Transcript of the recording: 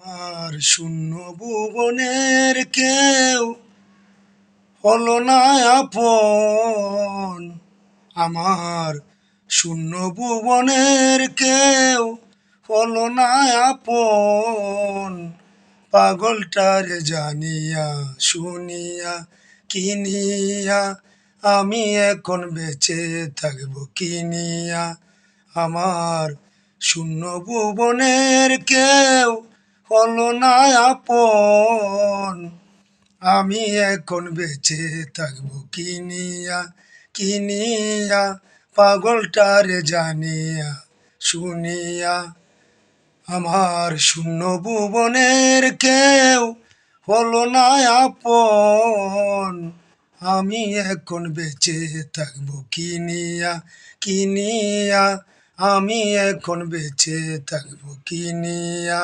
আর শূন্য ভুবনের কেউ হলো না আপন। আমার শূন্য ভুবনের কেউ হলো না আপন। পাগলটারে জানিয়া শুনিয়া কিনিয়া আমি এখন বেঁচে থাকবো কিনিয়া। আমার শূন্য ভুবনের কেউ হলো না আপন। আমি এখন বেঁচে থাকবো কিনিয়া কিনিয়া পাগলটারে জানিয়া শুনিয়া। আমার শূন্য ভুবনের কেউ হলো না আপন। আমি এখন বেঁচে থাকবো কিনিয়া কিনিয়া। আমি এখন বেঁচে থাকবো কিনিয়া।